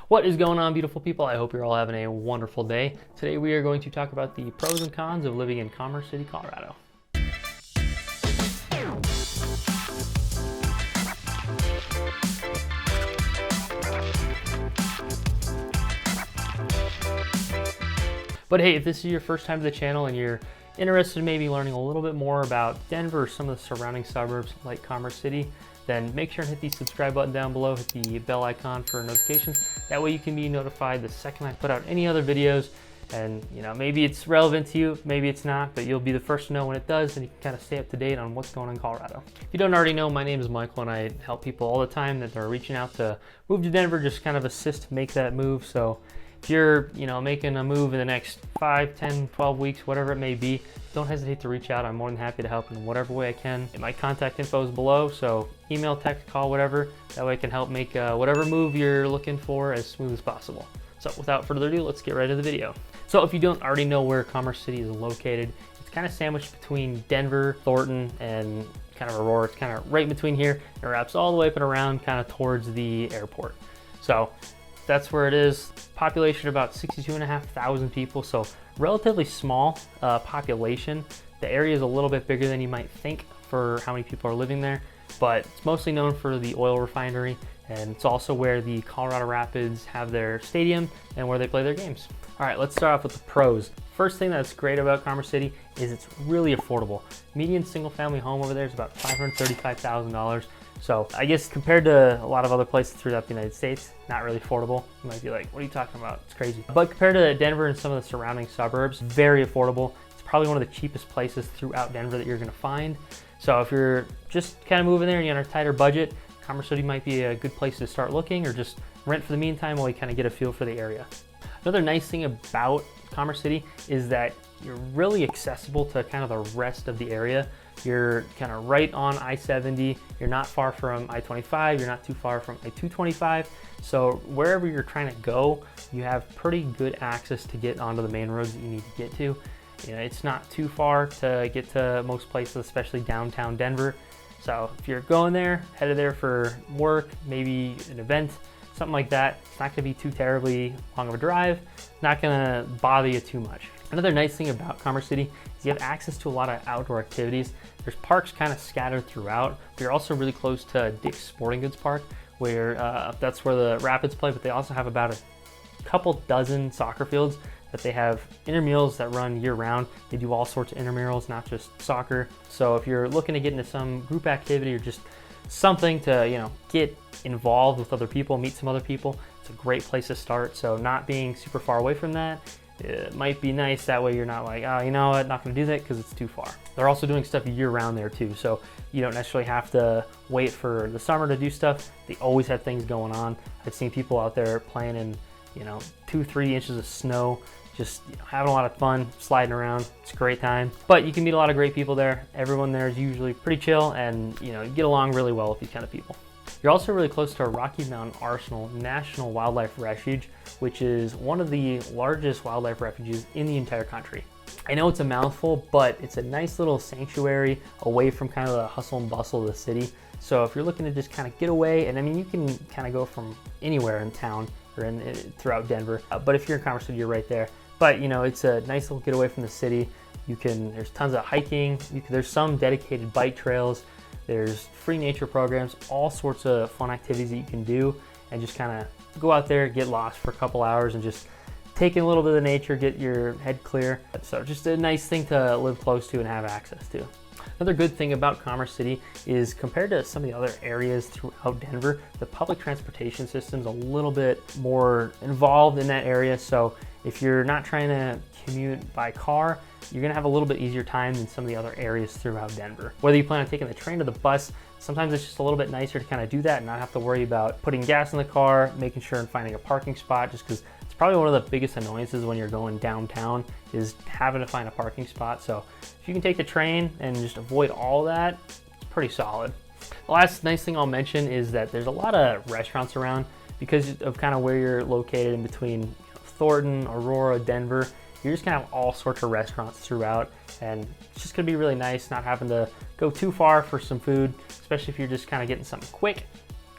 What is going on, beautiful people? I hope you're all having a wonderful day. Today we are going to talk about the pros and cons of living in Commerce City, Colorado. But hey, if this is your first time to the channel and you're interested in maybe learning a little bit more about Denver or some of the surrounding suburbs like Commerce City, then make sure and hit the subscribe button down below, hit the bell icon for notifications. That way you can be notified the second I put out any other videos. And maybe it's relevant to you, maybe it's not, but you'll be the first to know when it does, and you can kind of stay up to date on what's going on in Colorado. If you don't already know, my name is Michael and I help people all the time that are reaching out to move to Denver, just kind of assist make that move. So if you're making a move in the next 5, 10, 12 weeks, whatever it may be, don't hesitate to reach out. I'm more than happy to help in whatever way I can. My contact info is below, so email, text, call, whatever. That way I can help make whatever move you're looking for as smooth as possible. So without further ado, let's get right to the video. So if you don't already know where Commerce City is located, it's kind of sandwiched between Denver, Thornton, and kind of Aurora. It's kind of right between here and wraps all the way up and around kind of towards the airport. So that's where it is. Population about 62,500 people, so relatively small population. The area is a little bit bigger than you might think for how many people are living there, but it's mostly known for the oil refinery, and it's also where the Colorado Rapids have their stadium and where they play their games. All right, let's start off with the pros. First thing that's great about Commerce City is it's really affordable. Median single family home over there is about $535,000. So I guess compared to a lot of other places throughout the United States, not really affordable. You might be like, what are you talking about? It's crazy. But compared to Denver and some of the surrounding suburbs, very affordable. It's probably one of the cheapest places throughout Denver that you're gonna find. So if you're just kind of moving there and you're on a tighter budget, Commerce City might be a good place to start looking, or just rent for the meantime while you kind of get a feel for the area. Another nice thing about Commerce City is that you're really accessible to kind of the rest of the area. You're kind of right on I-70. You're not far from I-25. You're not too far from I-225. So wherever you're trying to go, you have pretty good access to get onto the main roads that you need to get to. It's not too far to get to most places, especially downtown Denver. So if you're going there, headed there for work, maybe an event, something like that, it's not gonna be too terribly long of a drive. It's not gonna bother you too much. Another nice thing about Commerce City is you have access to a lot of outdoor activities. There's parks kind of scattered throughout, but you're also really close to Dick's Sporting Goods Park, where that's where the Rapids play, but they also have about a couple dozen soccer fields that they have intramurals that run year round. They do all sorts of intramurals, not just soccer. So if you're looking to get into some group activity or just something to get involved with other people, meet some other people, it's a great place to start. So not being super far away from that, it might be nice. That way you're not like, oh, you know what, not gonna do that because it's too far. They're also doing stuff year round there too, so you don't necessarily have to wait for the summer to do stuff. They always have things going on. I've seen people out there playing in 2-3 inches of snow, just having a lot of fun, sliding around. It's a great time. But you can meet a lot of great people there. Everyone there is usually pretty chill, and you get along really well with these kind of people. You're also really close to Rocky Mountain Arsenal National Wildlife Refuge, which is one of the largest wildlife refuges in the entire country. I know it's a mouthful, but it's a nice little sanctuary away from kind of the hustle and bustle of the city. So if you're looking to just kind of get away, and I mean, you can kind of go from anywhere in town or throughout Denver, but if you're in Commerce City, you're right there. But it's a nice little getaway from the city. There's tons of hiking. There's some dedicated bike trails. There's free nature programs, all sorts of fun activities that you can do, and just kind of go out there, get lost for a couple hours, and just take in a little bit of nature, get your head clear. So just a nice thing to live close to and have access to. Another good thing about Commerce City is, compared to some of the other areas throughout Denver, the public transportation system's a little bit more involved in that area. So if you're not trying to commute by car, you're gonna have a little bit easier time than some of the other areas throughout Denver. Whether you plan on taking the train or the bus, sometimes it's just a little bit nicer to kind of do that and not have to worry about putting gas in the car, making sure and finding a parking spot, just because it's probably one of the biggest annoyances when you're going downtown is having to find a parking spot. So if you can take the train and just avoid all that, it's pretty solid. The last nice thing I'll mention is that there's a lot of restaurants around because of kind of where you're located in between Thornton, Aurora, Denver. You're just gonna have all sorts of restaurants throughout, and it's just gonna be really nice not having to go too far for some food, especially if you're just kind of getting something quick.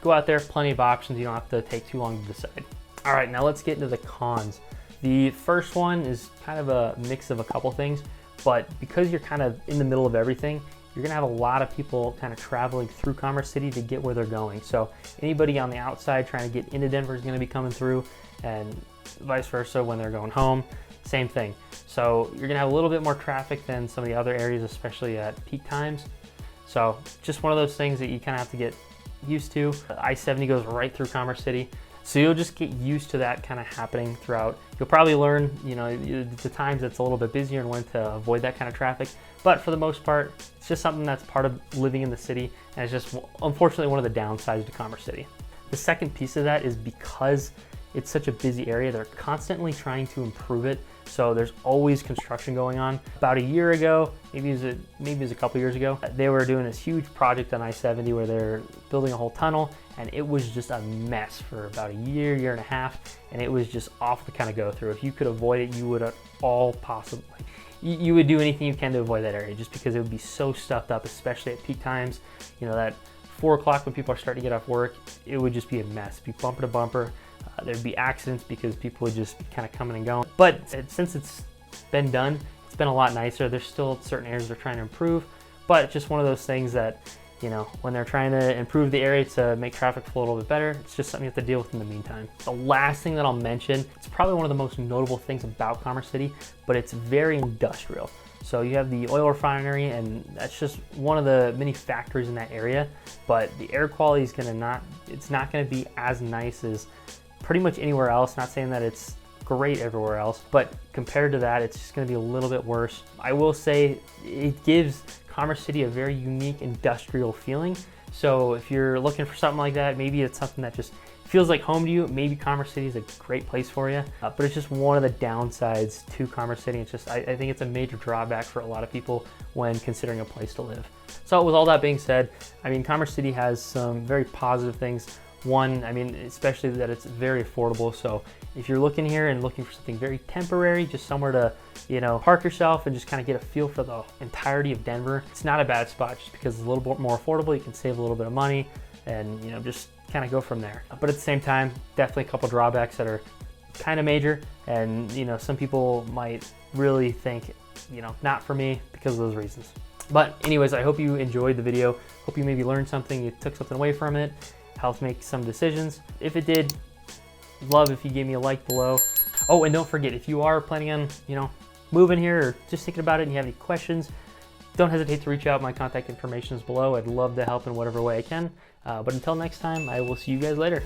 Go out there, plenty of options. You don't have to take too long to decide. All right, now let's get into the cons. The first one is kind of a mix of a couple things, but because you're kind of in the middle of everything, you're gonna have a lot of people kind of traveling through Commerce City to get where they're going. So anybody on the outside trying to get into Denver is gonna be coming through, and vice versa when they're going home, same thing. So you're gonna have a little bit more traffic than some of the other areas, especially at peak times. So just one of those things that you kind of have to get used to. I-70 goes right through Commerce City. So you'll just get used to that kind of happening throughout. You'll probably learn, you know, the times it's a little bit busier and when to avoid that kind of traffic. But for the most part, it's just something that's part of living in the city. And it's just, unfortunately, one of the downsides to Commerce City. The second piece of that is because it's such a busy area, they're constantly trying to improve it. So there's always construction going on. About a year ago, maybe it was a couple years ago, they were doing this huge project on I-70 where they're building a whole tunnel, and it was just a mess for about a year and a half, and it was just awful to kind of go through. If you could avoid it, you would at all possibly. You would do anything you can to avoid that area just because it would be so stuffed up, especially at peak times. You know, that 4 o'clock when people are starting to get off work, it would just be a mess. It'd be bumper to bumper. There'd be accidents because people would just be kind of coming and going. But since it's been done, it's been a lot nicer. There's still certain areas they're trying to improve, but it's just one of those things that, you know, when they're trying to improve the area to make traffic flow a little bit better, it's just something you have to deal with in the meantime. The last thing that I'll mention, it's probably one of the most notable things about Commerce City, but it's very industrial. So you have the oil refinery, and that's just one of the many factories in that area, but the air quality is it's not gonna be as nice as pretty much anywhere else. Not saying that it's great everywhere else, but compared to that, it's just gonna be a little bit worse. I will say it gives Commerce City a very unique industrial feeling. So if you're looking for something like that, maybe it's something that just feels like home to you, maybe Commerce City is a great place for you. But it's just one of the downsides to Commerce City. It's just, I think it's a major drawback for a lot of people when considering a place to live. So with all that being said, I mean, Commerce City has some very positive things. One, I mean, especially that it's very affordable. So if you're looking here and looking for something very temporary, just somewhere to, you know, park yourself and just kind of get a feel for the entirety of Denver, it's not a bad spot just because it's a little bit more affordable. You can save a little bit of money and, you know, just kind of go from there. But at the same time, definitely a couple drawbacks that are kind of major. And, you know, some people might really think, you know, not for me because of those reasons. But anyways, I hope you enjoyed the video. Hope you maybe learned something, you took something away from it, helped make some decisions. If it did, love if you gave me a like below. Oh, and don't forget, if you are planning on, you know, moving here or just thinking about it and you have any questions, don't hesitate to reach out. My contact information is below. I'd love to help in whatever way I can. But until next time, I will see you guys later.